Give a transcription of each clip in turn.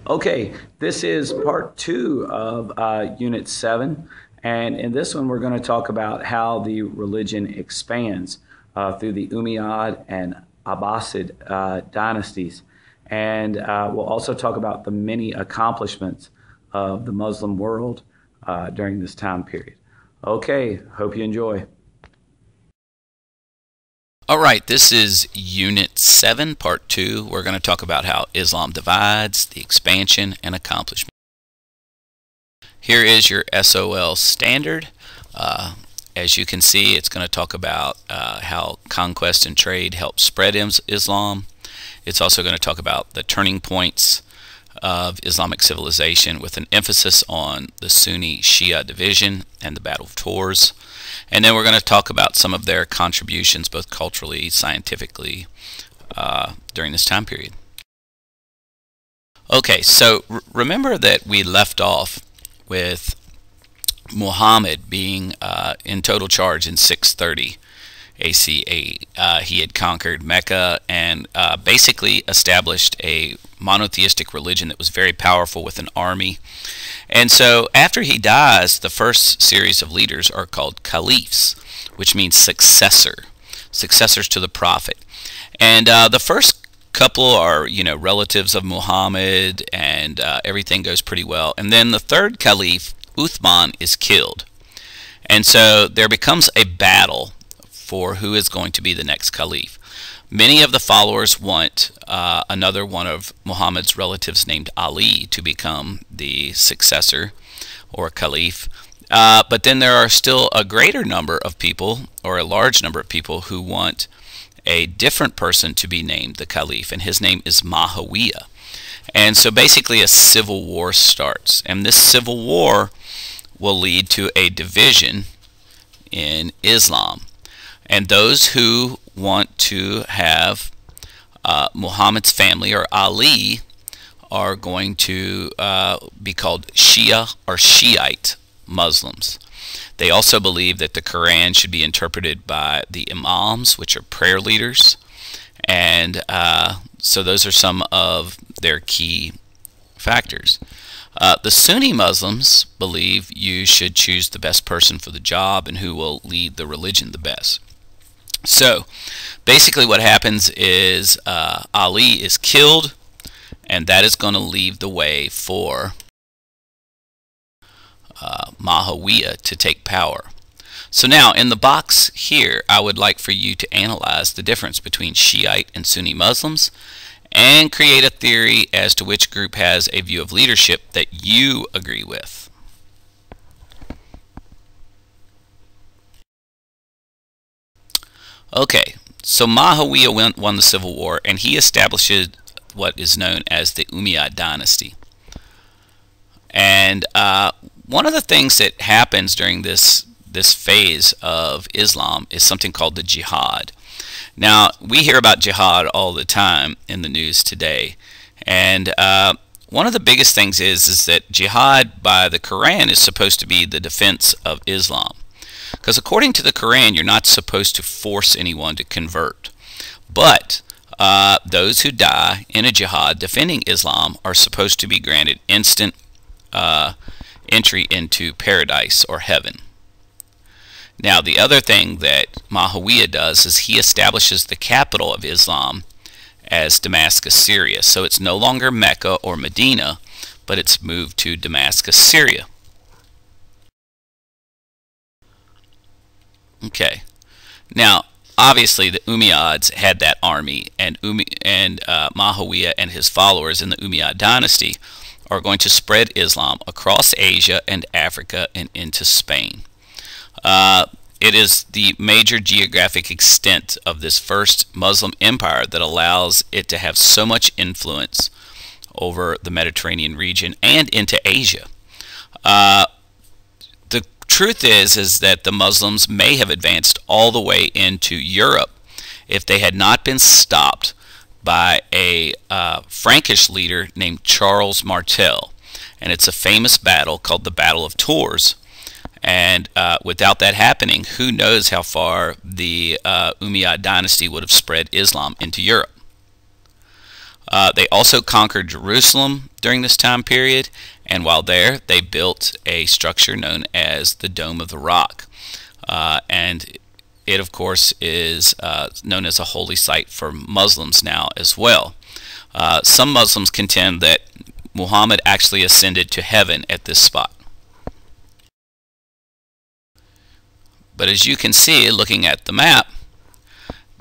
Okay, this is part two of Unit 7, and in this one we're going to talk about how the religion expands through the Umayyad and Abbasid dynasties. And we'll also talk about the many accomplishments of the Muslim world during this time period. Okay, hope you enjoy. All right, this is Unit 7, Part 2. We're going to talk about how Islam divides, the expansion, and accomplishment. Here is your SOL standard. As you can see, it's going to talk about how conquest and trade help spread Islam. It's also going to talk about the turning points of Islamic civilization with an emphasis on the Sunni-Shia division and the Battle of Tours. And then we're going to talk about some of their contributions, both culturally, scientifically, during this time period. Okay, so remember that we left off with Muhammad being in total charge in 630 ACA. He had conquered Mecca and basically established a monotheistic religion that was very powerful with an army. And so after he dies, the first series of leaders are called caliphs, which means successors to the prophet. And the first couple are, relatives of Muhammad, and everything goes pretty well. And then the third caliph, Uthman, is killed. And so there becomes a battle for who is going to be the next caliph. Many of the followers want another one of Muhammad's relatives named Ali to become the successor or caliph. But then there are still a greater number of people, or a large number of people, who want a different person to be named the caliph, and his name is Muawiyah. And so basically a civil war starts, and this civil war will lead to a division in Islam. And those who want to have Muhammad's family, or Ali, are going to be called Shia or Shiite Muslims. They also believe that the Quran should be interpreted by the Imams, which are prayer leaders. And so those are some of their key factors. The Sunni Muslims believe you should choose the best person for the job and who will lead the religion the best. So basically what happens is Ali is killed, and that is going to leave the way for Muawiyah to take power. So now in the box here, I would like for you to analyze the difference between Shiite and Sunni Muslims and create a theory as to which group has a view of leadership that you agree with. Okay, so Muawiyah won the civil war, and he establishes what is known as the Umayyad Dynasty. And one of the things that happens during this phase of Islam is something called the jihad. Now, we hear about jihad all the time in the news today, and one of the biggest things is that jihad by the Quran is supposed to be the defense of Islam. Because according to the Quran, you're not supposed to force anyone to convert. But those who die in a jihad defending Islam are supposed to be granted instant entry into paradise or heaven. Now, the other thing that Muawiyah does is he establishes the capital of Islam as Damascus, Syria. So it's no longer Mecca or Medina, but it's moved to Damascus, Syria. Okay, now obviously the Umayyads had that army, and Muawiyah and his followers in the Umayyad dynasty are going to spread Islam across Asia and Africa and into Spain. It is the major geographic extent of this first Muslim empire that allows it to have so much influence over the Mediterranean region and into Asia. Truth is that the Muslims may have advanced all the way into Europe if they had not been stopped by a Frankish leader named Charles Martel, and it's a famous battle called the Battle of Tours. And without that happening, who knows how far the Umayyad dynasty would have spread Islam into Europe. They also conquered Jerusalem during this time period, and while there, they built a structure known as the Dome of the Rock. And it, of course, is known as a holy site for Muslims now as well. Some Muslims contend that Muhammad actually ascended to heaven at this spot. But as you can see, looking at the map,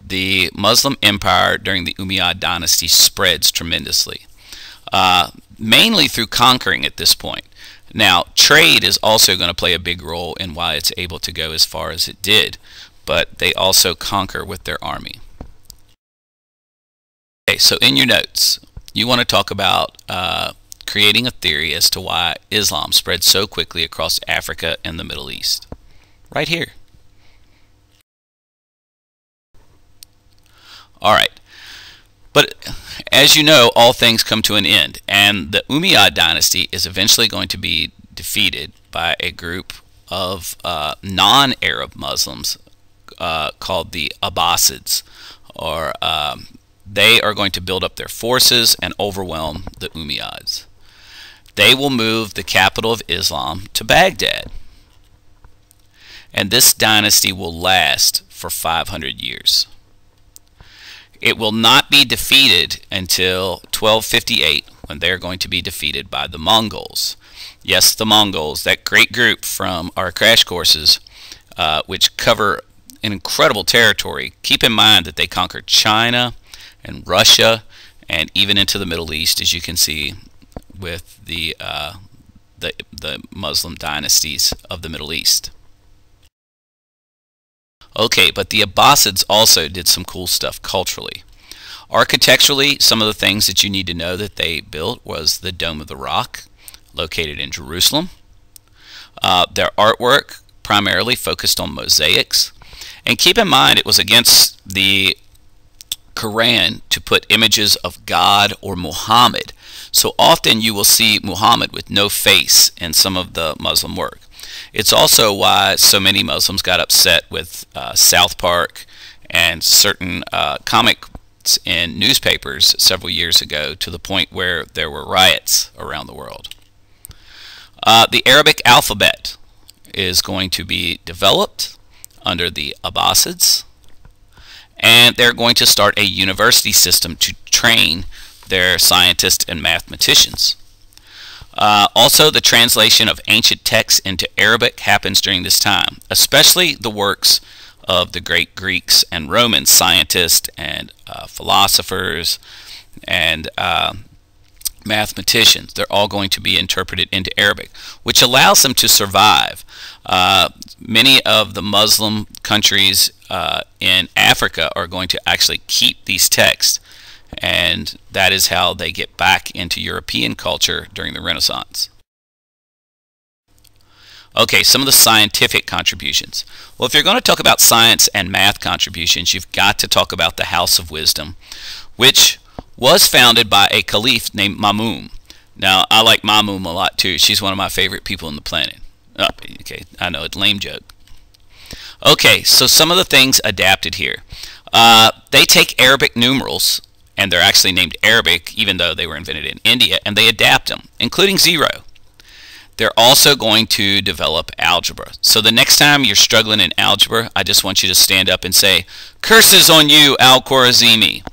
the Muslim empire during the Umayyad Dynasty spreads tremendously, mainly through conquering at this point. Now, trade is also going to play a big role in why it's able to go as far as it did, but they also conquer with their army. Okay, so in your notes, you want to talk about creating a theory as to why Islam spread so quickly across Africa and the Middle East. Right here. Alright, but as you know, all things come to an end, and the Umayyad Dynasty is eventually going to be defeated by a group of non-Arab Muslims called the Abbasids, or they are going to build up their forces and overwhelm the Umayyads. They will move the capital of Islam to Baghdad, and this dynasty will last for 500 years. It will not be defeated until 1258, when they're going to be defeated by the Mongols. Yes, the Mongols, that great group from our crash courses, which cover an incredible territory. Keep in mind that they conquered China and Russia and even into the Middle East, as you can see with the Muslim dynasties of the Middle East. Okay, but the Abbasids also did some cool stuff culturally. Architecturally, some of the things that you need to know that they built was the Dome of the Rock, located in Jerusalem. Their artwork primarily focused on mosaics. And keep in mind, it was against the Quran to put images of God or Muhammad. So often you will see Muhammad with no face in some of the Muslim work. It's also why so many Muslims got upset with South Park and certain comics in newspapers several years ago, to the point where there were riots around the world. The Arabic alphabet is going to be developed under the Abbasids, and they're going to start a university system to train their scientists and mathematicians. Also, the translation of ancient texts into Arabic happens during this time, especially the works of the great Greeks and Roman scientists and philosophers and mathematicians. They're all going to be interpreted into Arabic, which allows them to survive. Many of the Muslim countries in Africa are going to actually keep these texts, and that is how they get back into European culture during the Renaissance. Okay, some of the scientific contributions. Well, if you're going to talk about science and math contributions, you've got to talk about the House of Wisdom, which was founded by a caliph named Mamun. Now, I like Mamun a lot too. She's one of my favorite people on the planet. Oh, okay, I know, it's a lame joke. Okay, so some of the things adapted here. They take Arabic numerals, and they're actually named Arabic, even though they were invented in India, and they adapt them, including 0. They're also going to develop algebra. So the next time you're struggling in algebra, I just want you to stand up and say, "Curses on you, Al-Khwarizmi,"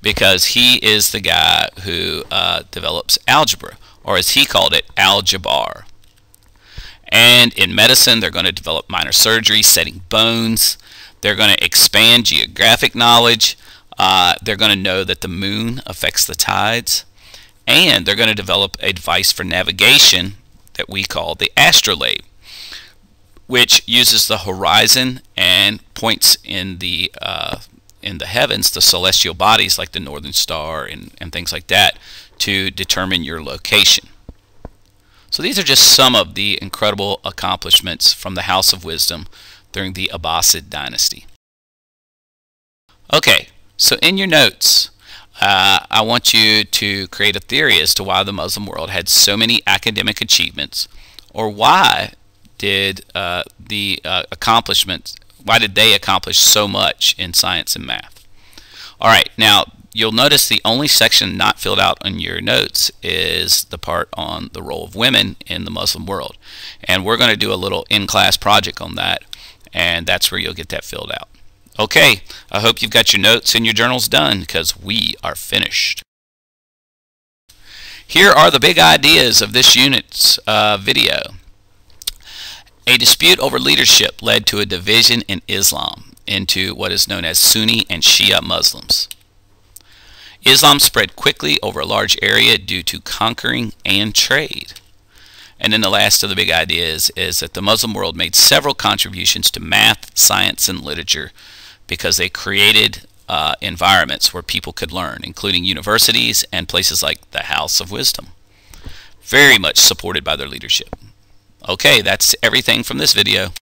because he is the guy who develops algebra, or as he called it, Al-Jabbar. And in medicine, they're going to develop minor surgery, setting bones. They're going to expand geographic knowledge. They're going to know that the moon affects the tides. And they're going to develop a device for navigation that we call the astrolabe, which uses the horizon and points in the heavens, the celestial bodies like the northern star and things like that, to determine your location. So these are just some of the incredible accomplishments from the House of Wisdom during the Abbasid Dynasty. Okay, so in your notes, I want you to create a theory as to why the Muslim world had so many academic achievements, or why did why did they accomplish so much in science and math? All right, now you'll notice the only section not filled out on your notes is the part on the role of women in the Muslim world. And we're going to do a little in-class project on that, and that's where you'll get that filled out. Okay, I hope you've got your notes and your journals done, because we are finished. Here are the big ideas of this unit's video. A dispute over leadership led to a division in Islam into what is known as Sunni and Shia Muslims. Islam spread quickly over a large area due to conquering and trade. And then the last of the big ideas is that the Muslim world made several contributions to math, science, and literature because they created environments where people could learn, including universities and places like the House of Wisdom, very much supported by their leadership. Okay, that's everything from this video.